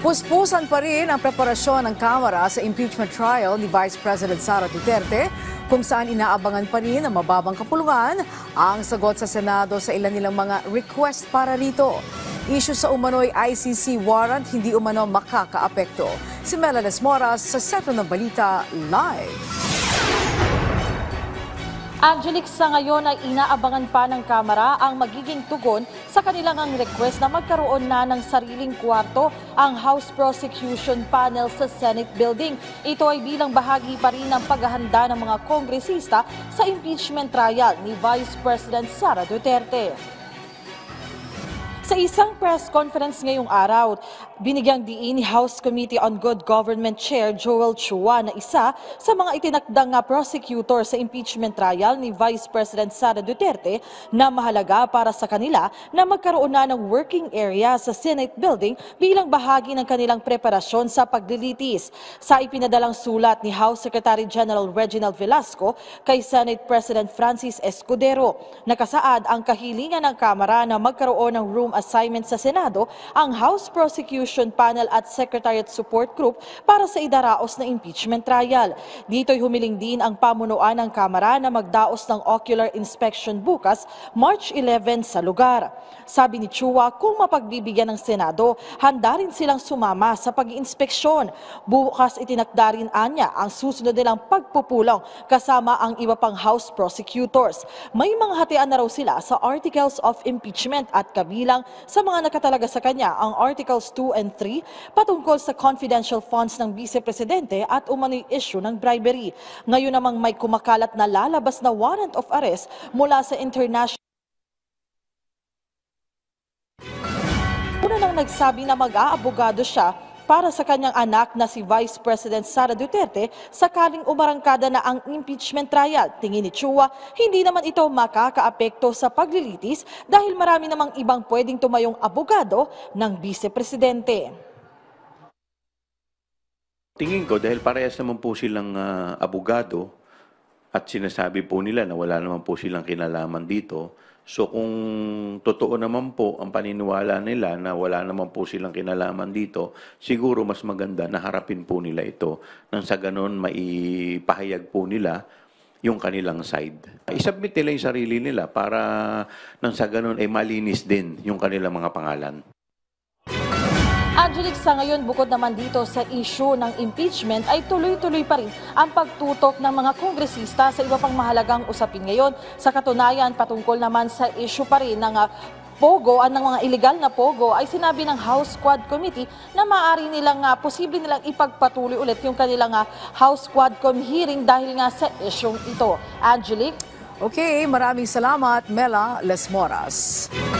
Puspusan pa rin ang preparasyon ng Kamara sa impeachment trial ni Vice President Sara Duterte, kung saan inaabangan pa rin ang mababang kapulungan ang sagot sa Senado sa ilan nilang mga request para rito. Issue sa umano'y ICC warrant, hindi umano makakaapekto. Si Melales Moras sa Sentro ng Balita Live. Angelic, sa ngayon ay inaabangan pa ng Kamara ang magiging tugon sa kanilang request na magkaroon na ng sariling kwarto ang House Prosecution Panel sa Senate Building. Ito ay bilang bahagi pa rin ng paghahanda ng mga kongresista sa impeachment trial ni Vice President Sara Duterte. Sa isang press conference ngayong araw, binigyang diin ni House Committee on Good Government Chair Joel Chua na isa sa mga itinakdang prosecutor sa impeachment trial ni Vice President Sara Duterte na mahalaga para sa kanila na magkaroon na ng working area sa Senate Building bilang bahagi ng kanilang preparasyon sa paglilitis. Sa ipinadalang sulat ni House Secretary General Reginald Velasco kay Senate President Francis Escudero, nakasaad ang kahilingan ng Kamara na magkaroon ng room assignment sa Senado ang House Prosecution Panel at Secretariat Support Group para sa idaraos na impeachment trial. Dito'y humiling din ang pamunuan ng Kamara na magdaos ng ocular inspection bukas, March 11 sa lugar. Sabi ni Chua, kung mapagbibigyan ng Senado, handa rin silang sumama sa pag-inspeksyon. Bukas itinakda rin anya ang susunod nilang pagpupulong kasama ang iba pang House prosecutors. May mga hatian na raw sila sa Articles of Impeachment at kabilang sa mga nakatalaga sa kanya ang Articles 2 and 3 patungkol sa confidential funds ng Vice Presidente at umano'y issue ng bribery. Ngayon namang may kumakalat na lalabas na warrant of arrest mula sa international. Una nang nagsabi na mag-aabogado siya para sa kanyang anak na si Vice President Sara Duterte sakaling umarangkada na ang impeachment trial. Tingin ni Chua, hindi naman ito makakaapekto sa paglilitis dahil marami namang ibang pwedeng tumayong abogado ng Vice Presidente. Tingin ko dahil parehas naman po silang abogado at sinasabi po nila na wala naman po silang kinalaman dito. So kung totoo naman po ang paniniwala nila na wala naman po silang kinalaman dito, siguro mas maganda na harapin po nila ito nang sa ganon maipahayag po nila yung kanilang side. I-submit nila yung sarili nila para nang sa ganon ay malinis din yung kanilang mga pangalan. Angelic, sa ngayon bukod naman dito sa issue ng impeachment ay tuloy-tuloy pa rin ang pagtutok ng mga kongresista sa iba pang mahalagang usapin ngayon. Sa katunayan, patungkol naman sa issue pa rin ng Pogo, ng mga illegal na Pogo, ay sinabi ng House Quad Committee na maaari nilang, posible nilang ipagpatuloy ulit yung kanilang House Quadcom hearing dahil nga sa issue ito. Angelic? Okay, maraming salamat, Mela Lesmoras.